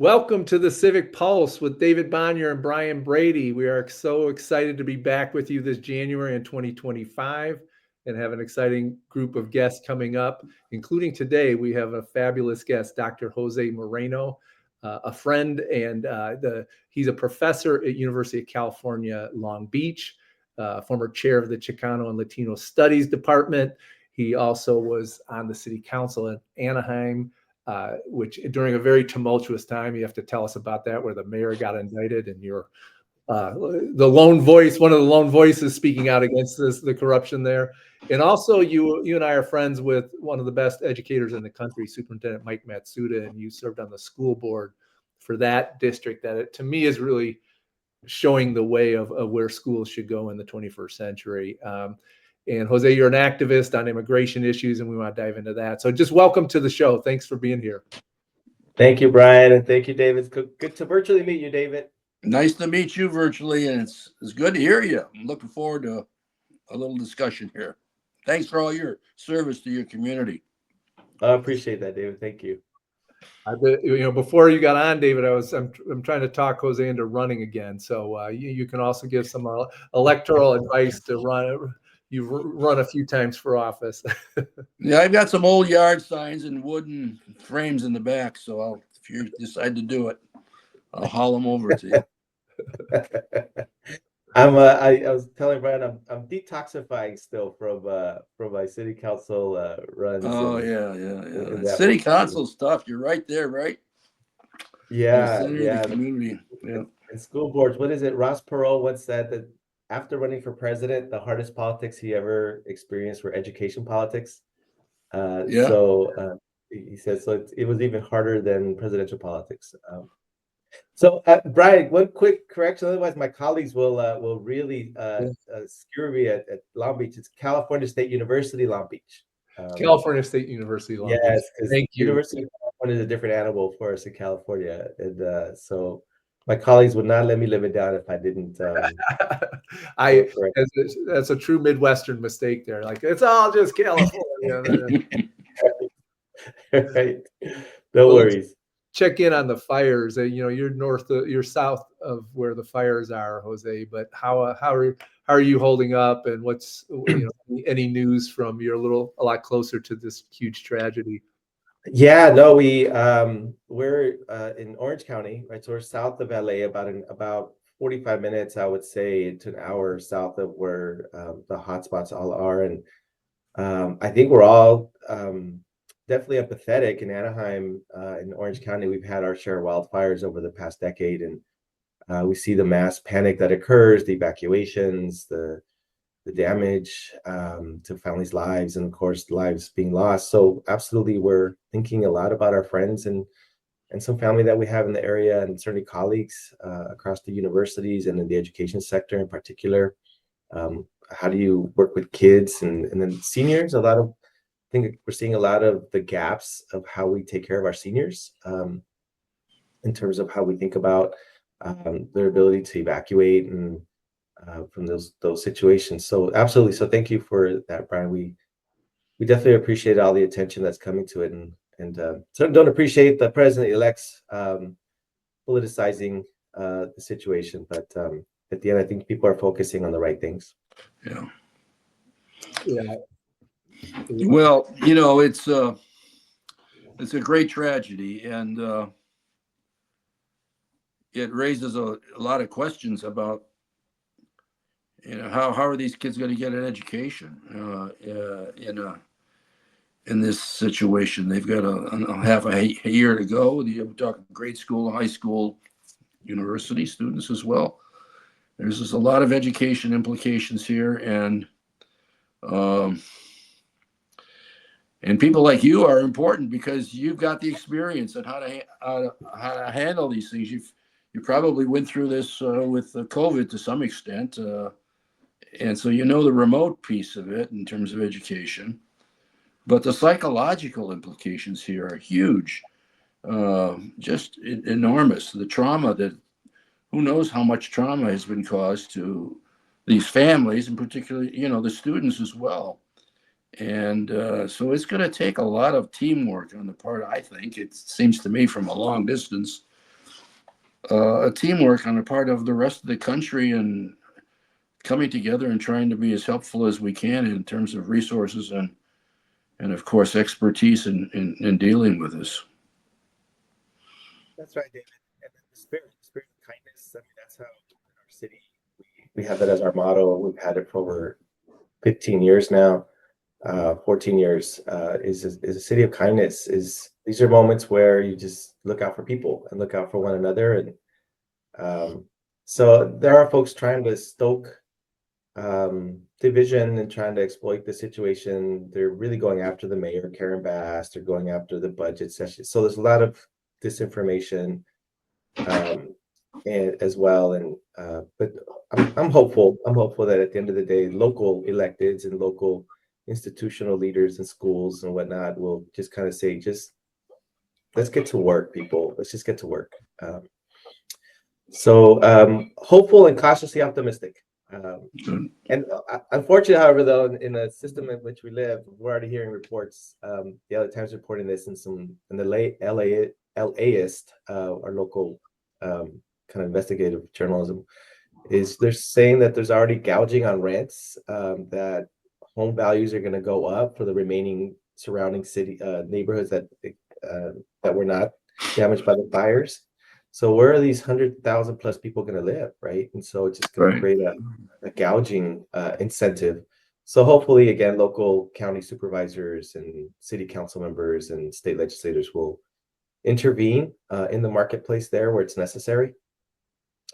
Welcome to the Civic Pulse with David Bonior and Brian Brady. We are so excited to be back with you this January in 2025 and have an exciting group of guests coming up, including today. We have a fabulous guest, Dr. Jose Moreno, a friend, and he's a professor at University of California, Long Beach, former chair of the Chicano and Latino Studies Department. He also was on the city council at Anaheim, which during a very tumultuous time, you have to tell us about that, where the mayor got indicted and you're the lone voice, one of the lone voices speaking out against the corruption there. And also you and I are friends with one of the best educators in the country, Superintendent Mike Matsuda, and you served on the school board for that district that to me is really showing the way of where schools should go in the 21st century. And Jose, you're an activist on immigration issues, and we want to dive into that. So just welcome to the show. Thanks for being here. Thank you, Brian, and thank you, David. It's good to virtually meet you, David. Nice to meet you virtually, and it's good to hear you. I'm looking forward to a little discussion here. Thanks for all your service to your community. I appreciate that, David. Thank you. Before you got on, David, I'm trying to talk Jose into running again. So you can also give some electoral advice to run. You've run a few times for office. Yeah, I've got some old yard signs and wooden frames in the back. So if you decide to do it, I'll haul them over to you. I was telling Brian I'm detoxifying still from my city council runs. Oh yeah. City council stuff. You're right there, right? Yeah. The community. Yeah. And school boards. What is it? Ross Perot once said that after running for president, the hardest politics he ever experienced were education politics. So he said it was even harder than presidential politics. So, Brian, one quick correction. Otherwise, my colleagues will really skewer me at Long Beach. It's California State University, Long Beach. California State University, Long Beach. Yes, because University of California is a different animal for us in California, and so my colleagues would not let me live it down if I didn't. That's a true Midwestern mistake there. Like it's all just California. Right. No worries. Check in on the fires. You're south of where the fires are, Jose. But how are you holding up? And what's any news from you're a lot closer to this huge tragedy? Yeah, no, we're in Orange County, right? So we're south of LA, about 45 minutes, I would say, to an hour south of where the hotspots all are. And I think we're all definitely empathetic. In Anaheim, in Orange County, we've had our share of wildfires over the past decade, and we see the mass panic that occurs, the evacuations, the damage to families' lives, and of course, lives being lost. So absolutely, we're thinking a lot about our friends and some family that we have in the area, and certainly colleagues across the universities and in the education sector in particular. How do you work with kids and then seniors? I think we're seeing a lot of the gaps of how we take care of our seniors in terms of how we think about their ability to evacuate and from those situations. So absolutely. So thank you for that, Brian. We definitely appreciate all the attention that's coming to it, and certainly don't appreciate the president-elect's politicizing the situation. But at the end, I think people are focusing on the right things. Yeah. Yeah. Well, it's a great tragedy, and it raises a lot of questions about how are these kids going to get an education in this situation? They've got half a year to go. We're talking grade school, high school, university students as well. There's just a lot of education implications here, and people like you are important because you've got the experience on how to handle these things. You probably went through this with COVID to some extent. And so the remote piece of it in terms of education, but the psychological implications here are huge, just enormous. The trauma who knows how much trauma has been caused to these families, and particularly, the students as well. And so it's going to take a lot of teamwork on the part, I think, it seems to me from a long distance, a teamwork on the part of the rest of the country and coming together and trying to be as helpful as we can in terms of resources and of course expertise in dealing with this. That's right, David. And then the spirit of kindness. I mean, that's how in our city we have that as our motto. We've had it for over 15 years now. 14 years is a city of kindness. These are moments where you just look out for people and look out for one another. And so there are folks trying to stoke division and trying to exploit the situation. They're really going after the mayor, Karen Bass. They're going after the budget session. So there's a lot of disinformation and as well. And but I'm hopeful. I'm hopeful that at the end of the day, local electeds and local institutional leaders in schools and whatnot will just kind of say, just let's get to work, people. Let's just get to work. So hopeful and cautiously optimistic. And unfortunately, however, though, in a system in which we live, we're already hearing reports. The other Times reporting this in the LAist, our local kind of investigative journalism, is they're saying that there's already gouging on rents, that home values are going to go up for the remaining surrounding city neighborhoods that were not damaged by the fires. So where are these 100,000 plus people going to live, right? And so it's just going to create a gouging incentive. So hopefully, again, local county supervisors and city council members and state legislators will intervene in the marketplace there where it's necessary.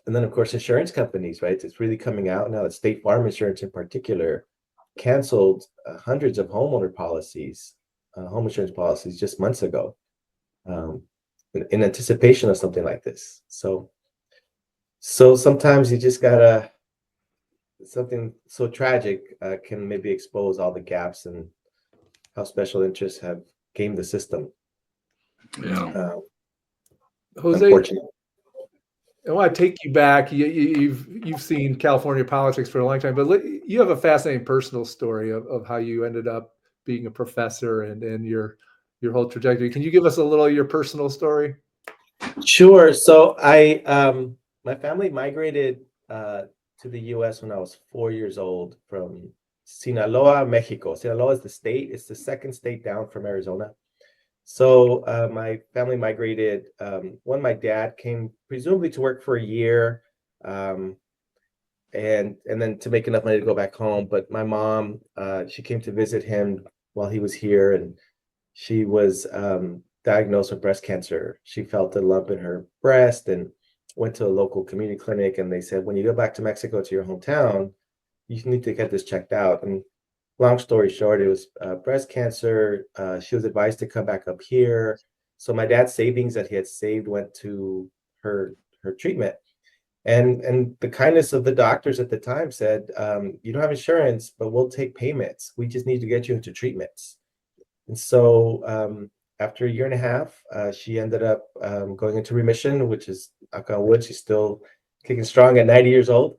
And then, of course, insurance companies, right? It's really coming out now that State Farm Insurance in particular canceled hundreds of homeowner policies, home insurance policies just months ago. In anticipation of something like this. So sometimes you just gotta, something so tragic can maybe expose all the gaps and how special interests have gamed the system. Yeah. Jose, Unfortunately. I want to take you back. You've seen California politics for a long time, but you have a fascinating personal story of how you ended up being a professor and your whole trajectory. Can you give us a little of your personal story? Sure. So my family migrated to the U.S. when I was 4 years old from Sinaloa, Mexico. Sinaloa is the state. It's the second state down from Arizona. So my family migrated when my dad came, presumably to work for a year, and then to make enough money to go back home. But my mom, she came to visit him while he was here, and she was diagnosed with breast cancer. She felt a lump in her breast and went to a local community clinic, and they said, when you go back to Mexico to your hometown, you need to get this checked out. And long story short, it was breast cancer. She was advised to come back up here. So my dad's savings that he had saved went to her treatment. And the kindness of the doctors at the time said, you don't have insurance, but we'll take payments. We just need to get you into treatments. And so after a year and a half, she ended up going into remission, which is, knock on wood, she's still kicking strong at 90 years old.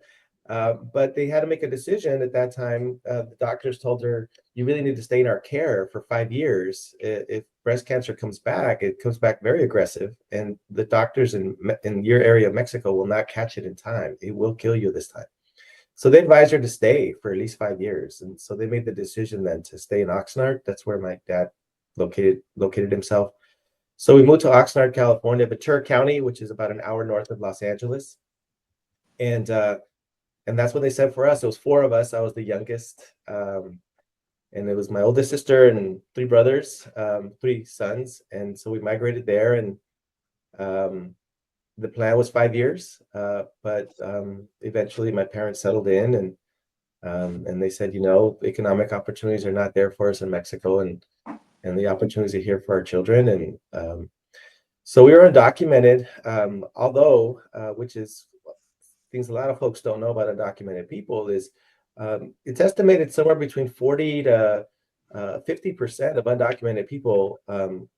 But they had to make a decision at that time. The doctors told her, you really need to stay in our care for 5 years. If breast cancer comes back, it comes back very aggressive. And the doctors in your area of Mexico will not catch it in time. It will kill you this time. So they advised her to stay for at least 5 years. And so they made the decision then to stay in Oxnard. That's where my dad located himself. So we moved to Oxnard, California, Ventura County, which is about an hour north of Los Angeles. And that's what they said for us. It was 4 of us. I was the youngest. And it was my oldest sister and 3 brothers, 3 sons. And so we migrated there. And the plan was 5 years. But eventually my parents settled in and they said, economic opportunities are not there for us in Mexico. And the opportunities are here for our children. And so we were undocumented, although, which is things a lot of folks don't know about undocumented people, is it's estimated somewhere between 40 to 50% of undocumented people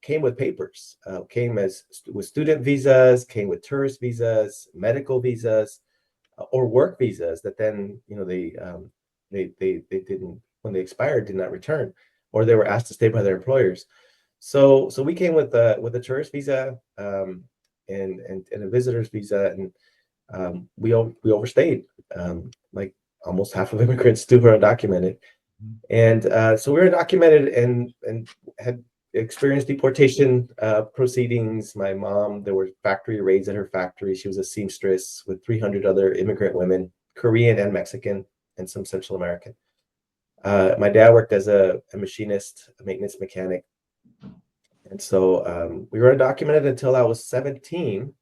came with papers, came with student visas, came with tourist visas, medical visas, or work visas that then they didn't, when they expired, did not return, or they were asked to stay by their employers. So we came with a tourist visa, and a visitor's visa, and we overstayed. Like almost half of immigrants do were undocumented, and so we were undocumented and had experienced deportation proceedings. My mom, there were factory raids at her factory. She was a seamstress with 300 other immigrant women, Korean and Mexican, and some Central American. My dad worked as a machinist, a maintenance mechanic. And so we were undocumented until I was 17,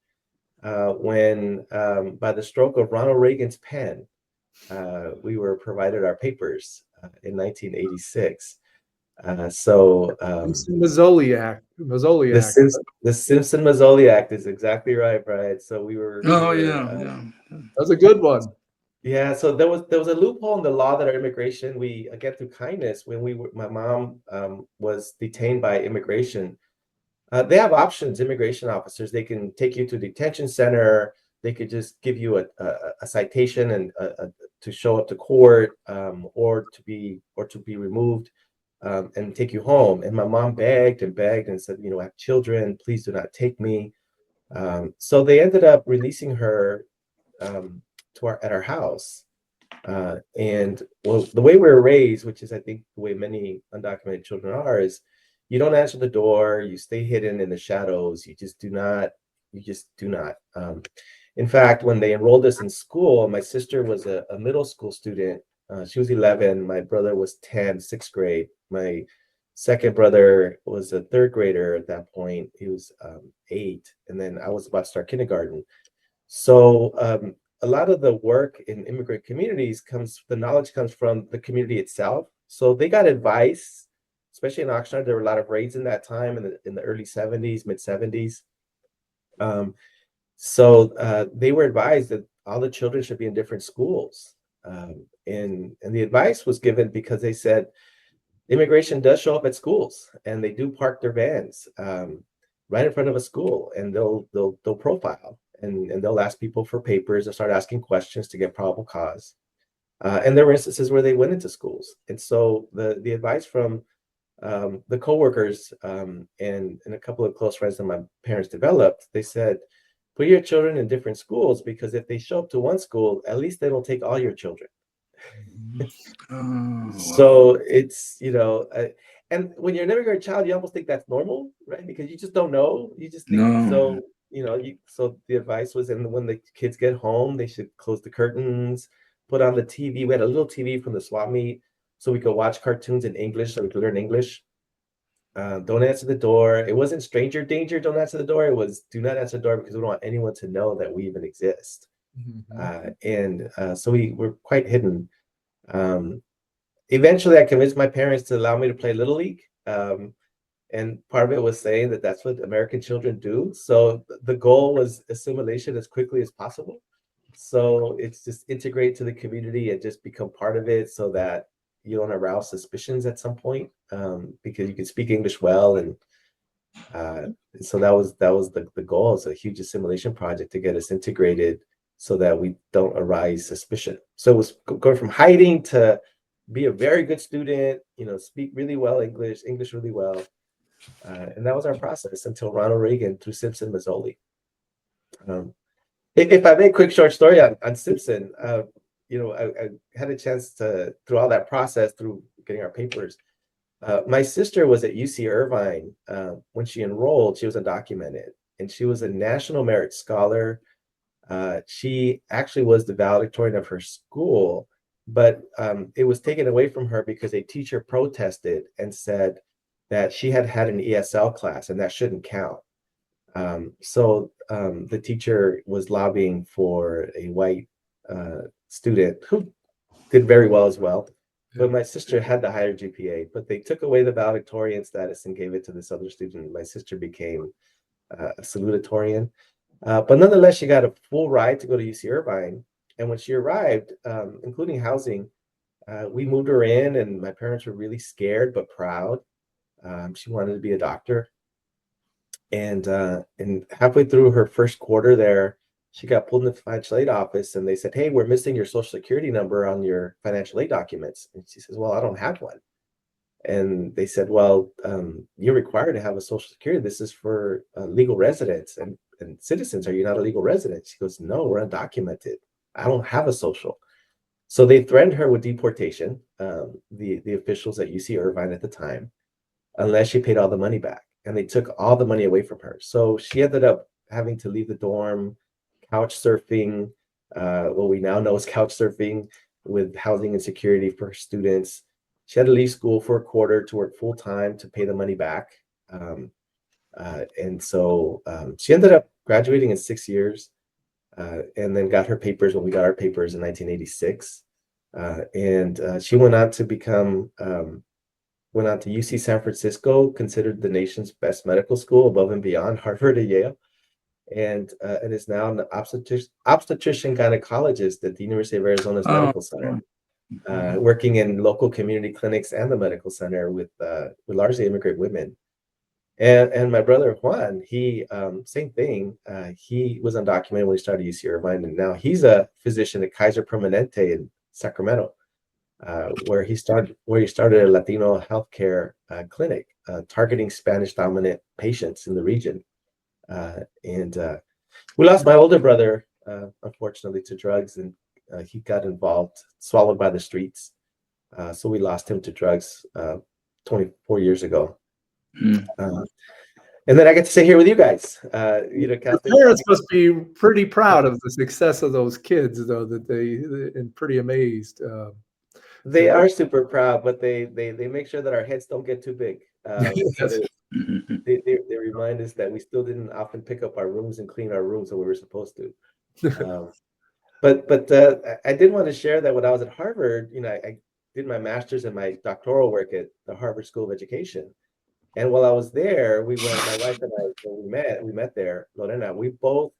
when by the stroke of Ronald Reagan's pen, we were provided our papers in 1986. Mazzoli Act. The Simpson-Mazzoli Act is exactly right, Brian. So we were. Oh, we were, yeah. That's a good one. Yeah, so there was a loophole in the law that our immigration, we again through kindness, when my mom was detained by immigration. They have options, immigration officers. They can take you to a detention center. They could just give you a citation and to show up to court, or to be removed, and take you home. And my mom begged and begged and said, I have children. Please do not take me. So they ended up releasing her at our house. And well, the way we were raised, which is I think the way many undocumented children are, is you don't answer the door, you stay hidden in the shadows, you just do not. In fact, when they enrolled us in school, my sister was a middle school student. She was 11, my brother was 10, sixth grade. My second brother was a third grader at that point. He was 8, and then I was about to start kindergarten. So a lot of the work in immigrant communities the knowledge comes from the community itself. So they got advice, especially in Oxnard. There were a lot of raids in that time in the early 70s, mid 70s. So they were advised that all the children should be in different schools. And the advice was given because they said immigration does show up at schools, and they do park their vans right in front of a school, and they'll profile. And they'll ask people for papers. They'll start asking questions to get probable cause. And there were instances where they went into schools. And so the advice from the coworkers and a couple of close friends that my parents developed, they said, put your children in different schools, because if they show up to one school, at least they don't take all your children. Oh, So it's, and when you're an immigrant child, you almost think that's normal, right? Because you just don't know. You just think so. So the advice was, and when the kids get home, they should close the curtains, put on the TV. We had a little TV from the swap meet, so we could watch cartoons in English, so we could learn English. Don't answer the door. It wasn't stranger danger, don't answer the door. It was do not answer the door, because we don't want anyone to know that we even exist. So we were quite hidden. Eventually, I convinced my parents to allow me to play Little League. And part of it was saying that that's what American children do. So the goal was assimilation as quickly as possible. So it's just integrate to the community and just become part of it, so that you don't arouse suspicions at some point, because you can speak English well. And so that was the goal. It's a huge assimilation project to get us integrated so that we don't arise suspicion. So it was going from hiding to be a very good student, speak really well English really well. And that was our process until Ronald Reagan through Simpson-Mazzoli. If I make a quick short story on Simpson, I had a chance to, through all that process, through getting our papers, my sister was at UC Irvine. When she enrolled, she was undocumented, and she was a National Merit Scholar. She actually was the valedictorian of her school, but it was taken away from her because a teacher protested and said that she had an ESL class and that shouldn't count. So the teacher was lobbying for a white student who did very well as well. But my sister had the higher GPA, but they took away the valedictorian status and gave it to this other student. My sister became a salutatorian. But nonetheless, she got a full ride to go to UC Irvine. And when she arrived, including housing, we moved her in, and my parents were really scared but proud. She wanted to be a doctor. And halfway through her first quarter there, she got pulled into the financial aid office, and they said, "Hey, we're missing your social security number on your financial aid documents." And she says, "Well, I don't have one." And they said, "Well, you're required to have a social security. This is for legal residents." And and citizens, are you not a legal resident? She goes, no, we're undocumented. I don't have a social. So they threatened her with deportation, the officials at UC Irvine at the time, unless she paid all the money back. And they took all the money away from her. So she ended up having to leave the dorm, couch surfing, what we now know as couch surfing, with housing insecurity for her students. She had to leave school for a quarter to work full time to pay the money back. And so she ended up graduating in 6 years, and then got her papers when we got our papers in 1986. And she went on to UC San Francisco, considered the nation's best medical school above and beyond Harvard and Yale, and is now an obstetrician gynecologist at the University of Arizona's Medical Center, working in local community clinics and the medical center with largely immigrant women. And my brother Juan, he same thing. He was undocumented when he started UC Irvine, and now he's a physician at Kaiser Permanente in Sacramento, where he started a Latino healthcare clinic targeting Spanish-dominant patients in the region. And we lost my older brother, unfortunately, to drugs, and he got involved, swallowed by the streets. So we lost him to drugs 24 years ago. And then I get to sit here with you guys. The parents must be pretty proud of the success of those kids, though, and pretty amazed. They are super proud, but they make sure that our heads don't get too big. So they remind us that we still didn't often pick up our rooms and clean our rooms when we were supposed to. But I did want to share that when I was at Harvard, I did my master's and my doctoral work at the Harvard School of Education. And while I was there, my wife and I, when we met there, Lorena, we both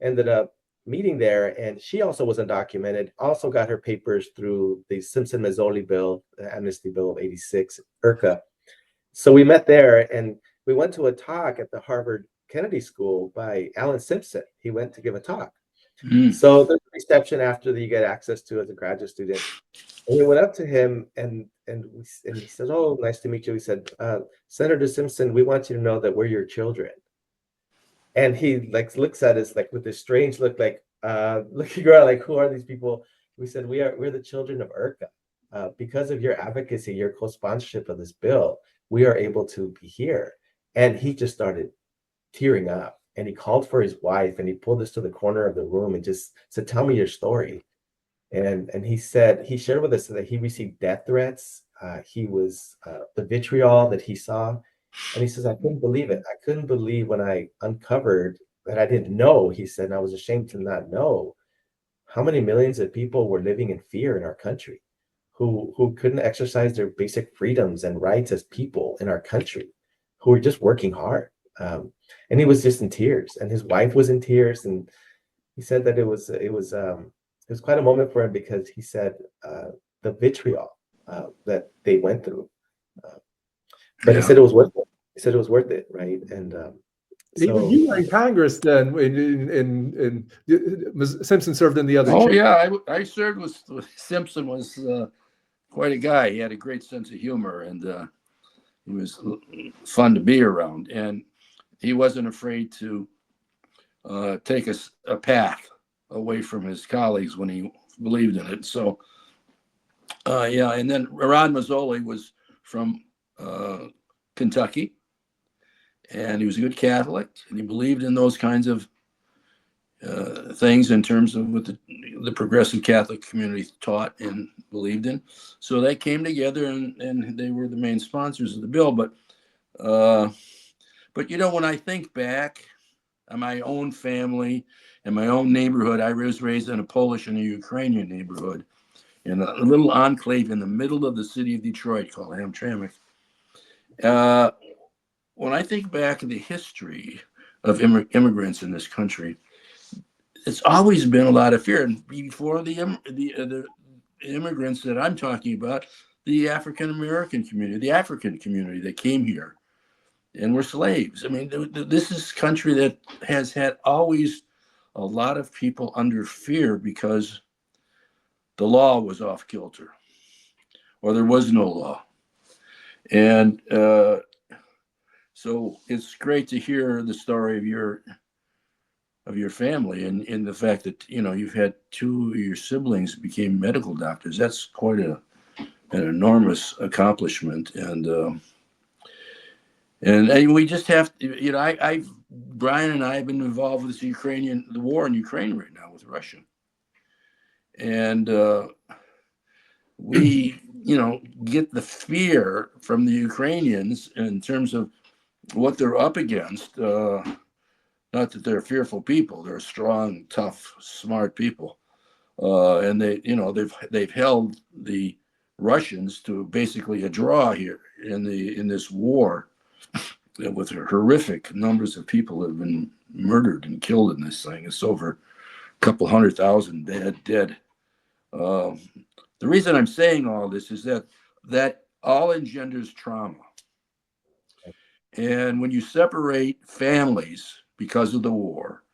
ended up meeting there, and she also was undocumented, also got her papers through the Simpson-Mazzoli bill, the amnesty bill of 86, IRCA. So we met there, and we went to a talk at the Harvard Kennedy School by Alan Simpson. He went to give a talk. So there's a reception after that you get access to as a graduate student. And we went up to him, and he said, "Oh, nice to meet you." He said, "Senator Simpson, we want you to know that we're your children." And he looks at us with this strange look, looking around, who are these people? We said, we're the children of IRCA. Because of your advocacy, your co-sponsorship of this bill, we are able to be here. And he just started tearing up, and he called for his wife, and he pulled us to the corner of the room and just said, "Tell me your story." And he shared with us that he received death threats. He was the vitriol that he saw. And he says, "I couldn't believe it. I couldn't believe when I uncovered that I didn't know," he said, "and I was ashamed to not know how many millions of people were living in fear in our country, who couldn't exercise their basic freedoms and rights as people in our country, who were just working hard." And he was just in tears, and his wife was in tears. And he said that it was quite a moment for him, because he said the vitriol that they went through. But he said it was worth it. He said it was worth it, right? And even you were in Congress then, and Simpson served in the other. Oh, yeah, I served with Simpson. Was quite a guy. He had a great sense of humor, and he was fun to be around. And he wasn't afraid to take a path away from his colleagues when he believed in it. So, yeah. And then Ron Mazzoli was from Kentucky, and he was a good Catholic, and he believed in those kinds of things in terms of what the progressive Catholic community taught and believed in. So they came together, and they were the main sponsors of the bill. But when I think back on my own family and my own neighborhood, I was raised in a Polish and a Ukrainian neighborhood in a little enclave in the middle of the city of Detroit called Hamtramck. When I think back on the history of immigrants in this country, it's always been a lot of fear. And before the immigrants that I'm talking about, the African American community, the African community that came here and were slaves. I mean, this is a country that has had always a lot of people under fear because the law was off kilter, or there was no law. And so it's great to hear the story of your of your family, and in the fact that you've had two of your siblings became medical doctors. That's quite an enormous accomplishment, and we just have to, Brian and I have been involved with the war in Ukraine right now with Russia, and we get the fear from the Ukrainians in terms of what they're up against. Not that they're fearful people; they're strong, tough, smart people, and they've held the Russians to basically a draw here in this war, with horrific numbers of people have been murdered and killed in this thing. It's over a couple 100,000 dead. The reason I'm saying all this is that all engenders trauma. And when you separate families because of the war,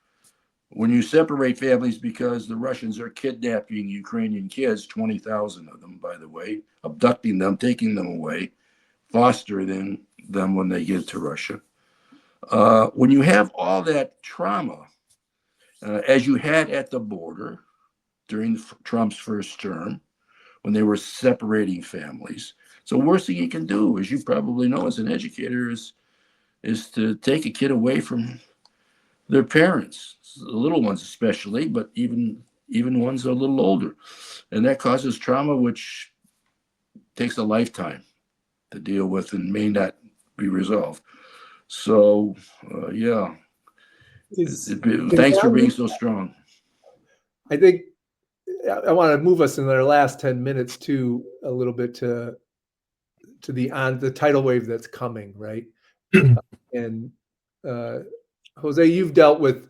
when you separate families because the Russians are kidnapping Ukrainian kids, 20,000 of them, by the way, abducting them, taking them away, fostering them when they get to Russia. When you have all that trauma, as you had at the border during Trump's first term, when they were separating families, so the worst thing you can do, as you probably know as an educator, is to take a kid away from their parents, the little ones especially, but even ones that are a little older, and that causes trauma, which takes a lifetime to deal with and may not be resolved. So, yeah. Thanks for being so strong. I think I want to move us in our last 10 minutes to a little bit to the tidal wave that's coming, right? And Jose, you've dealt with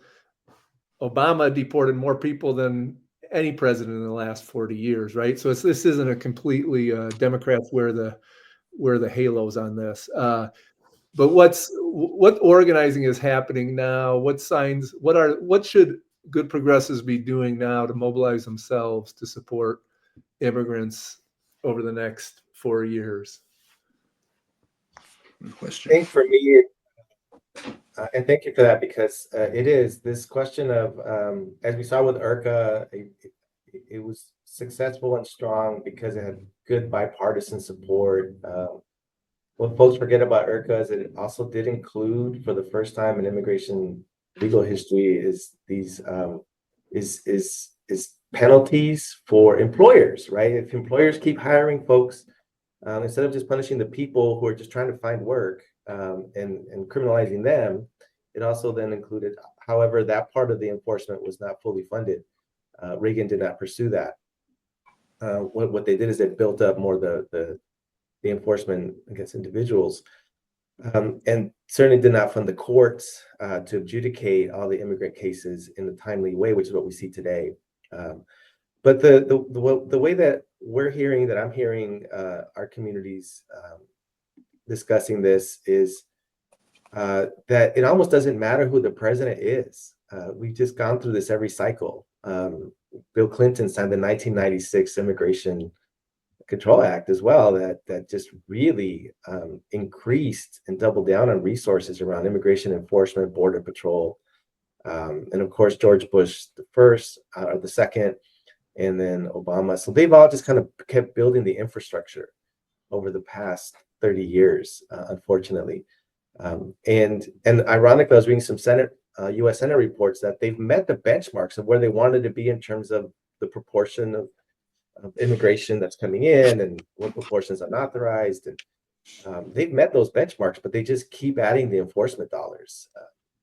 Obama deported more people than any president in the last 40 years, right? So this isn't a completely Democrats wear the halos on this. But what organizing is happening now? What should good progressives be doing now to mobilize themselves to support immigrants over the next 4 years? Good question. I think for me, and thank you for that, because it is this question of, as we saw with IRCA, it was successful and strong because it had good bipartisan support. What folks forget about IRCA is that it also did include, for the first time in immigration legal history, is these is penalties for employers, right? If employers keep hiring folks, instead of just punishing the people who are just trying to find work, and criminalizing them, it also then included. However, that part of the enforcement was not fully funded. Reagan did not pursue that. What they did is they built up more the enforcement against individuals, and certainly did not fund the courts to adjudicate all the immigrant cases in a timely way, which is what we see today. But the way that I'm hearing our communities discussing this is that it almost doesn't matter who the president is. We've just gone through this every cycle. Bill Clinton signed the 1996 Immigration Control Act as well, that just really increased and doubled down on resources around immigration enforcement, border patrol, and of course George Bush the first or the second, and then Obama. So they've all just kind of kept building the infrastructure over the past 30 years, unfortunately. And ironically, I was reading some U.S. Senate reports that they've met the benchmarks of where they wanted to be in terms of the proportion of immigration that's coming in and what proportions are unauthorized. And they've met those benchmarks, but they just keep adding the enforcement dollars.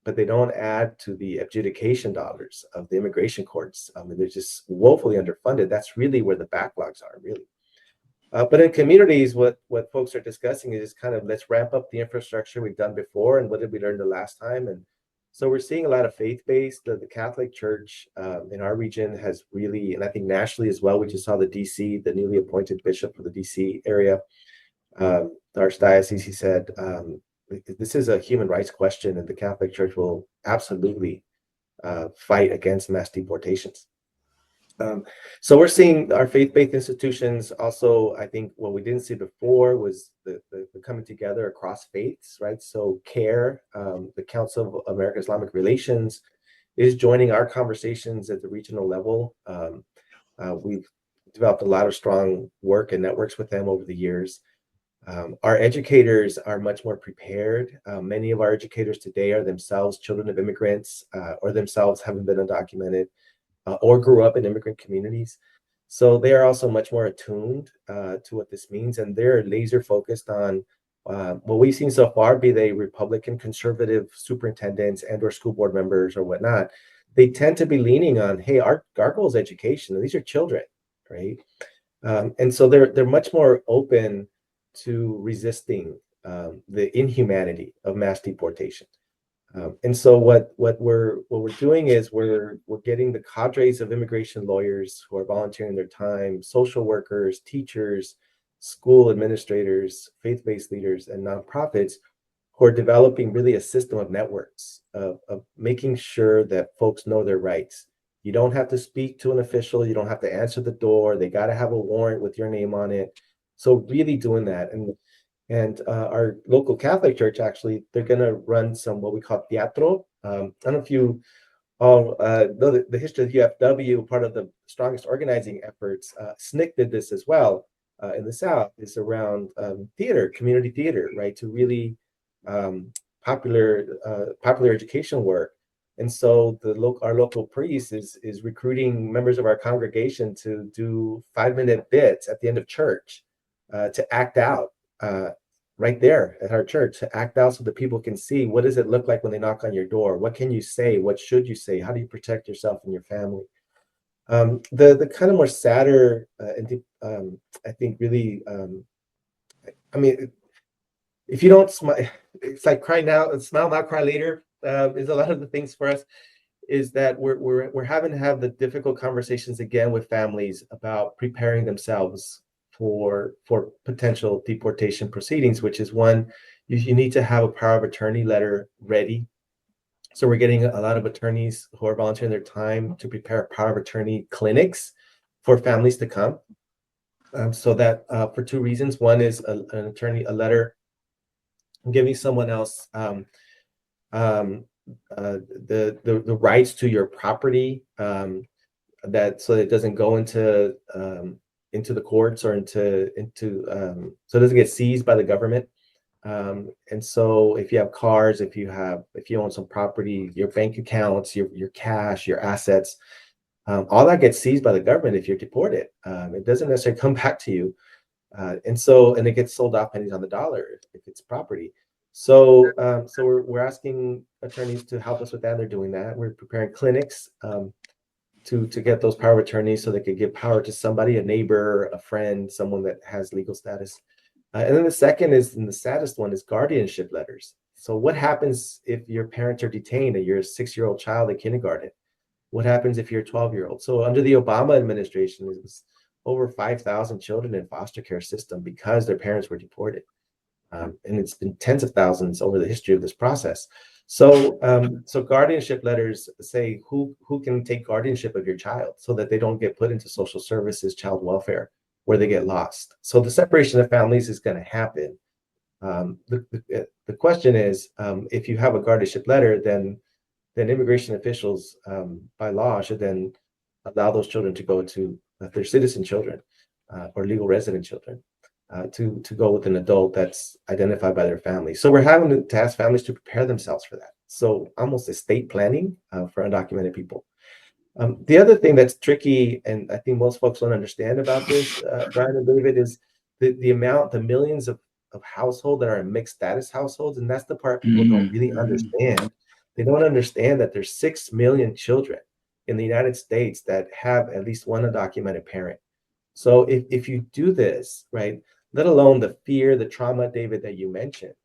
But they don't add to the adjudication dollars of the immigration courts. They're just woefully underfunded. That's really where the backlogs are, really. But in communities, what folks are discussing is kind of, let's ramp up the infrastructure we've done before, and what did we learn the last time? And so we're seeing a lot of faith-based. The Catholic Church in our region has really, and I think nationally as well, we just saw the newly appointed bishop for the DC area, the Archdiocese, he said, this is a human rights question, and the Catholic Church will absolutely fight against mass deportations. So we're seeing our faith-based institutions also. I think what we didn't see before was the coming together across faiths, right? So CARE, the Council of American Islamic Relations, is joining our conversations at the regional level. We've developed a lot of strong work and networks with them over the years. Our educators are much more prepared. Many of our educators today are themselves children of immigrants, or themselves haven't been undocumented, or grew up in immigrant communities. So they are also much more attuned to what this means, and they're laser focused on what we've seen so far, be they Republican conservative superintendents and or school board members or whatnot. They tend to be leaning on, hey, our goal is education, and these are children, right? And so they're much more open to resisting the inhumanity of mass deportation. And so what we're doing is we're getting the cadres of immigration lawyers who are volunteering their time, social workers, teachers, school administrators, faith-based leaders, and nonprofits who are developing really a system of networks of making sure that folks know their rights. You don't have to speak to an official. You don't have to answer the door. They got to have a warrant with your name on it. So really doing that. And our local Catholic church, actually, they're going to run some what we call teatro. I don't know if you all know the history of UFW, part of the strongest organizing efforts. SNCC did this as well in the South, is around theater, community theater, right? To really popular education work. And so our local priest is recruiting members of our congregation to do 5-minute bits at the end of church to act out right there at our church, to act out so that people can see what does it look like when they knock on your door? What can you say? What should you say? How do you protect yourself and your family? The kind of more sadder I think really I mean, if you don't smile, it's like cry now, smile now, cry later. Is a lot of the things for us is that we're having to have the difficult conversations again with families about preparing themselves for potential deportation proceedings, which is one, you need to have a power of attorney letter ready. So we're getting a lot of attorneys who are volunteering their time to prepare power of attorney clinics for families to come. So that for two reasons. One is an attorney, a letter giving someone else the rights to your property, that so it doesn't go into the courts or into so it doesn't get seized by the government. And so if you have cars, if you own some property, your bank accounts, your cash, your assets, all that gets seized by the government if you're deported. It doesn't necessarily come back to you. And it gets sold off pennies on the dollar if it's property. So we're asking attorneys to help us with that. They're doing that. We're preparing clinics to get those power of attorneys so they could give power to somebody, a neighbor, a friend, someone that has legal status. And then the second is, and the saddest one, is guardianship letters. So what happens if your parents are detained and you're a 6-year-old child in kindergarten? What happens if you're a 12-year-old? So under the Obama administration, it was over 5,000 children in foster care system because their parents were deported. And it's been tens of thousands over the history of this process. So guardianship letters say who can take guardianship of your child so that they don't get put into social services, child welfare, where they get lost. So the separation of families is going to happen. The question is, if you have a guardianship letter, then immigration officials, by law, should then allow those children to go to, if they're citizen children or legal resident children, to go with an adult that's identified by their family. So we're having to ask families to prepare themselves for that. So almost estate planning for undocumented people. The other thing that's tricky, and I think most folks don't understand about this, Brian and David, is the millions of households that are in mixed status households. And that's the part people don't really understand. They don't understand that there's 6 million children in the United States that have at least one undocumented parent. So if you do this, right, let alone the fear, the trauma, David, that you mentioned,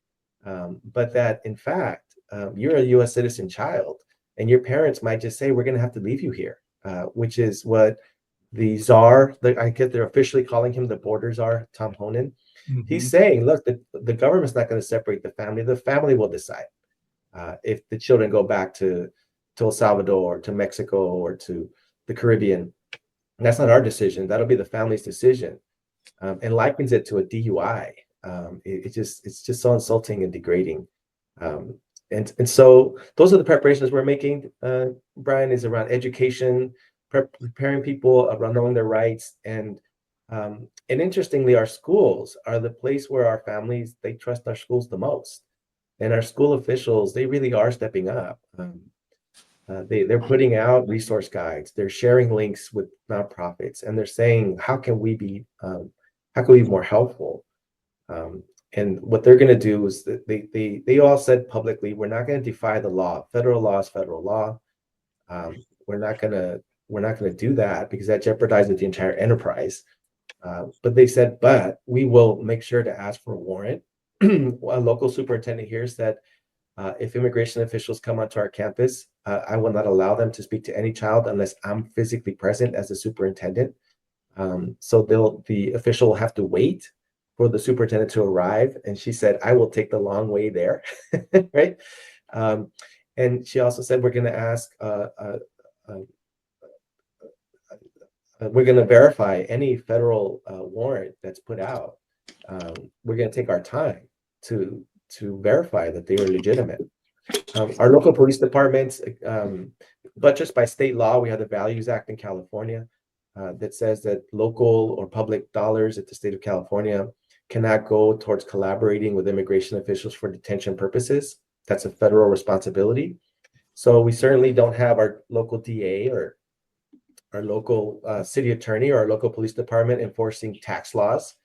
but that in fact, you're a US citizen child and your parents might just say, we're going to have to leave you here, which is what the czar, I guess they're officially calling him the border czar, Tom Honan. Mm-hmm. He's saying, look, the government's not going to separate the family will decide if the children go back to El Salvador, to Mexico, or to the Caribbean. And that's not our decision. That'll be the family's decision. And likens it to a DUI. It's just so insulting and degrading. And so those are the preparations we're making, Brian, is around education, preparing people around knowing their rights. And interestingly, our schools are the place where our families, they trust our schools the most. And our school officials, they really are stepping up. They're putting out resource guides. They're sharing links with nonprofits, and they're saying, how can we be more helpful? And what they're going to do is that they all said publicly, we're not going to defy the law. Federal law is federal law. We're not going to do that because that jeopardizes the entire enterprise. But they said, but we will make sure to ask for a warrant. A local superintendent here said, if immigration officials come onto our campus, I will not allow them to speak to any child unless I'm physically present as a superintendent. So the official will have to wait for the superintendent to arrive. And she said, I will take the long way there, right? And she also said, we're going to ask, we're going to verify any federal warrant that's put out. We're going to take our time to verify that they are legitimate. Our local police departments, but just by state law, we have the Values Act in California that says that local or public dollars at the state of California cannot go towards collaborating with immigration officials for detention purposes. That's a federal responsibility. So we certainly don't have our local DA or our local city attorney or our local police department enforcing tax laws.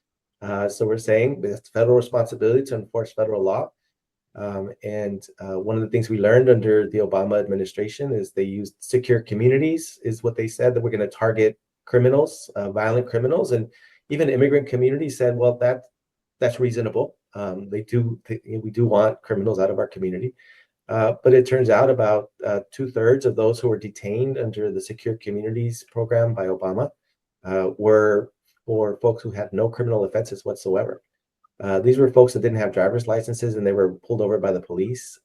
So we're saying it's federal responsibility to enforce federal law. And one of the things we learned under the Obama administration is they used secure communities, is what they said, that we're going to target criminals, violent criminals. And even immigrant communities said, well, that's reasonable. We do want criminals out of our community. But it turns out about 2/3 of those who were detained under the Secure Communities program by Obama were for folks who had no criminal offenses whatsoever. These were folks that didn't have driver's licenses and they were pulled over by the police.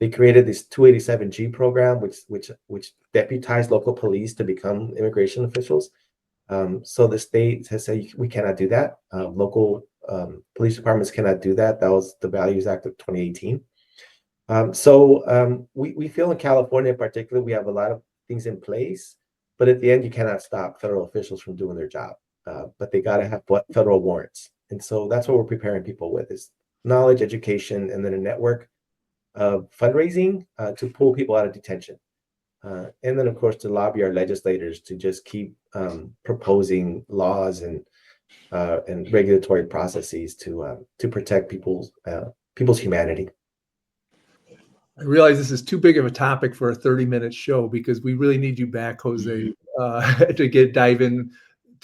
They created this 287G program, which deputized local police to become immigration officials. So the state has said we cannot do that. Local police departments cannot do that. That was the Values Act of 2018. So we feel in California in particular, we have a lot of things in place, but at the end, you cannot stop federal officials from doing their job. But they got to have federal warrants. And so that's what we're preparing people with, is knowledge, education, and then a network of fundraising to pull people out of detention. And then, of course, to lobby our legislators to just keep proposing laws and regulatory processes to protect people's humanity. I realize this is too big of a topic for a 30-minute show because we really need you back, Jose, to dive in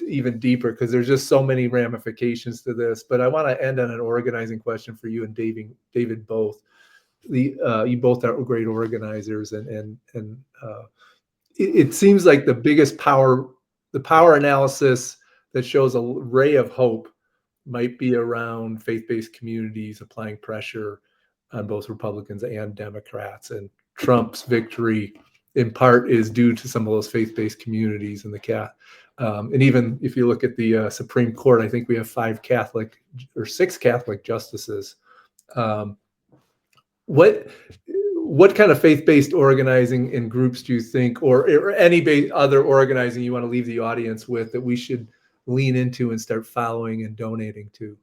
even deeper, because there's just so many ramifications to this. But I want to end on an organizing question for you and David both. You both are great organizers, and it seems like the power analysis that shows a ray of hope might be around faith-based communities applying pressure on both Republicans and Democrats. And Trump's victory in part is due to some of those faith-based communities and and even if you look at the Supreme Court, I think we have 6 Catholic justices. What kind of faith-based organizing in groups do you think, or any other organizing you want to leave the audience with, that we should lean into and start following and donating to?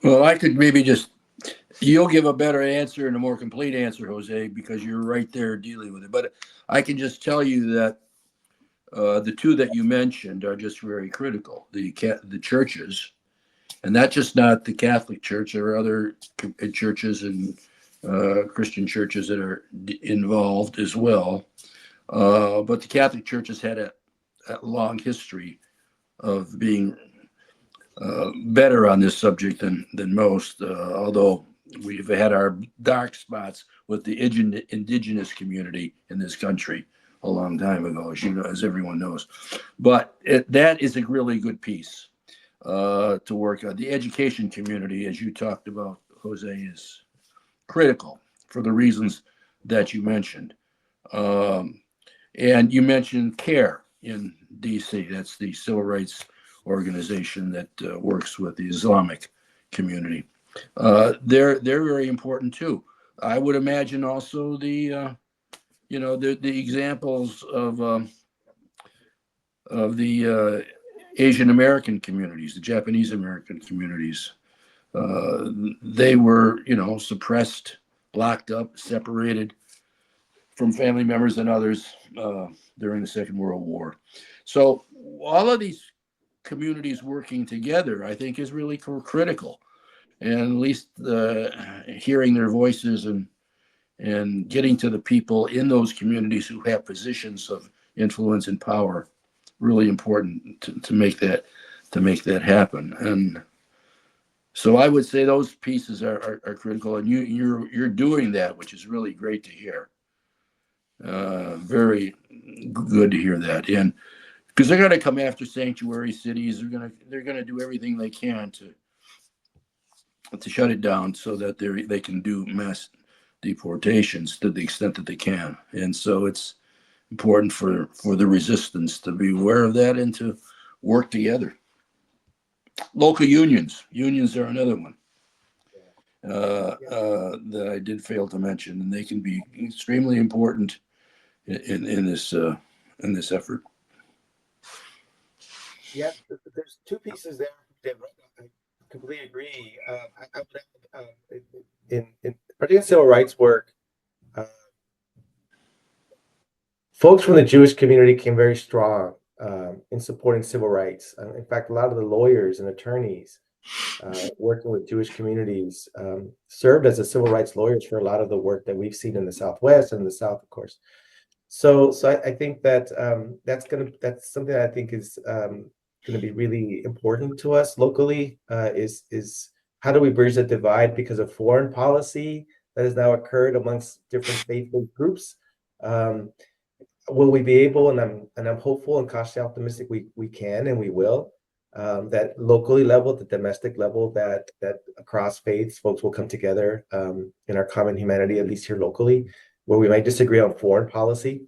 Well, I could maybe you'll give a better answer and a more complete answer, Jose, because you're right there dealing with it. But I can just tell you that the two that you mentioned are just very critical. The churches, and that's just not the Catholic Church. There are other churches and Christian churches that are involved as well. But the Catholic Church has had a long history of being better on this subject than most, although we've had our dark spots with the indigenous community in this country a long time ago, as everyone knows. But that is a really good piece to work on. The education community, as you talked about, Jose, is critical for the reasons that you mentioned. And you mentioned CARE in DC. That's the civil rights organization that works with the Islamic community. They're very important too. I would imagine also the examples of the Asian American communities, the Japanese American communities. They were, suppressed, locked up, separated from family members and others during the Second World War. So all of these communities working together, I think, is really critical. And at least hearing their voices and getting to the people in those communities who have positions of influence and power, really important to make that happen. And so I would say those pieces are critical, and you're doing that, which is really great to hear. Very good to hear that, and because they're going to come after sanctuary cities, they're gonna do everything they can to shut it down so that they can do mass deportations to the extent that they can. And so it's important for the resistance to be aware of that and to work together. Local unions are another one that I did fail to mention, and they can be extremely important in this effort. Yeah, there's two pieces there, David. I completely agree. I would in particular civil rights work, uh, folks from the Jewish community came very strong in supporting civil rights. In fact, a lot of the lawyers and attorneys working with Jewish communities served as the civil rights lawyers for a lot of the work that we've seen in the Southwest and the South, of course. So I think that that's something that I think is gonna be really important to us locally. Is how do we bridge the divide because of foreign policy that has now occurred amongst different faith-based groups? Um, will we be able, and I'm hopeful and cautiously optimistic we can and we will, that locally level, the domestic level, that across faiths, folks will come together in our common humanity, at least here locally, where we might disagree on foreign policy.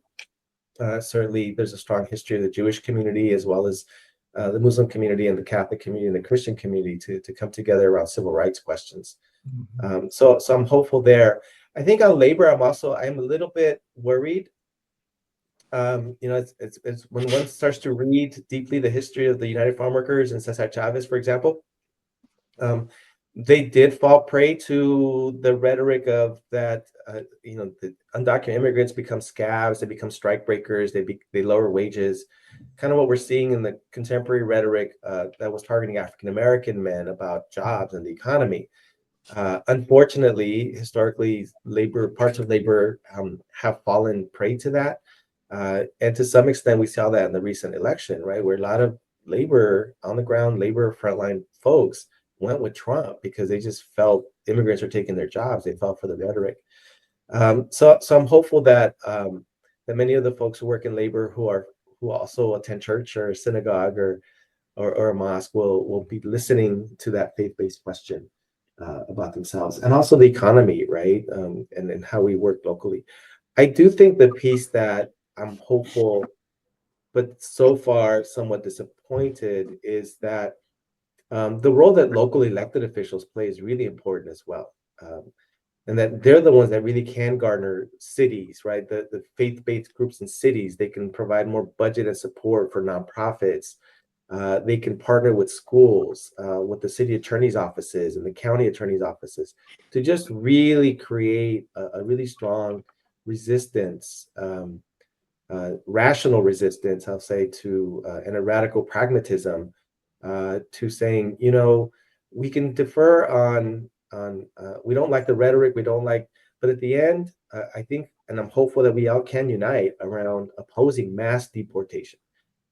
Certainly, there's a strong history of the Jewish community as well as the Muslim community and the Catholic community and the Christian community to come together around civil rights questions. So I'm hopeful there. I think on labor, I'm a little bit worried. It's when one starts to read deeply the history of the United Farm Workers and Cesar Chavez, for example. They did fall prey to the rhetoric of that, the undocumented immigrants become scabs, they become strike breakers, they lower wages, kind of what we're seeing in the contemporary rhetoric that was targeting African American men about jobs and the economy. Unfortunately, historically, parts of labor have fallen prey to that. And to some extent, we saw that in the recent election, right, where a lot of labor on the ground, labor frontline folks went with Trump because they just felt immigrants are taking their jobs. They fell for the rhetoric. So I'm hopeful that that many of the folks who work in labor who also attend church or synagogue or a mosque will be listening to that faith-based question about themselves, and also the economy, right? And how we work locally. I do think the piece that I'm hopeful, but so far somewhat disappointed, is that the role that local elected officials play is really important as well. And that they're the ones that really can garner cities, right? The faith-based groups in cities, they can provide more budget and support for nonprofits. They can partner with schools, with the city attorney's offices and the county attorney's offices to just really create a really strong resistance, rational resistance, I'll say, to and a radical pragmatism to saying, we can defer on we don't like the rhetoric, but at the end, I think, and I'm hopeful that we all can unite around opposing mass deportation.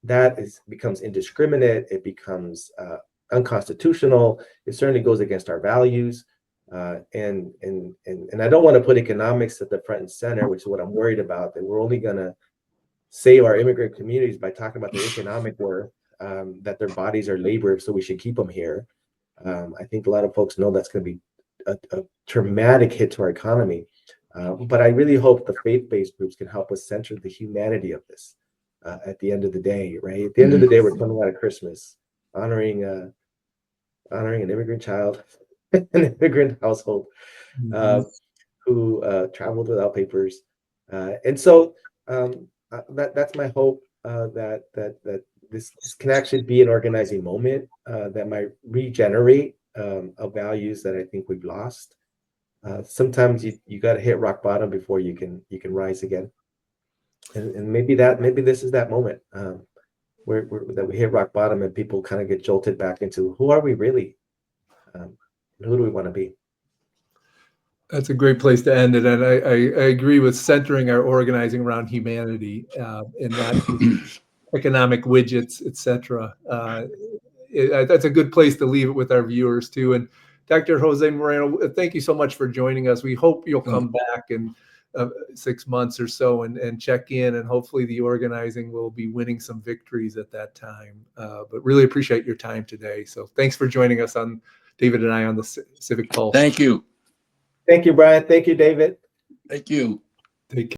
That becomes indiscriminate. It becomes unconstitutional. It certainly goes against our values. And I don't want to put economics at the front and center, which is what I'm worried about, that we're only going to save our immigrant communities by talking about their economic worth, that their bodies are labor, so we should keep them here. I think a lot of folks know that's going to be a traumatic hit to our economy. But I really hope the faith-based groups can help us center the humanity of this at the end of the day, right? At the end of the day, we're coming out of Christmas, honoring an immigrant child an immigrant household Mhm. who traveled without papers. And so that's my hope, that this can actually be an organizing moment that might regenerate of values that I think we've lost. Sometimes you got to hit rock bottom before you can rise again. And maybe this is that moment where that we hit rock bottom and people kind of get jolted back into who are we really, who do we want to be. That's a great place to end it. And I agree with centering our organizing around humanity and not economic widgets, et cetera. That's a good place to leave it with our viewers too. And Dr. Jose Moreno, thank you so much for joining us. We hope you'll come back in 6 months or so and check in, and hopefully the organizing will be winning some victories at that time. But really appreciate your time today. So thanks for joining us on David and I on the Civic Pulse. Thank you. Thank you, Brian. Thank you, David. Thank you. Take care.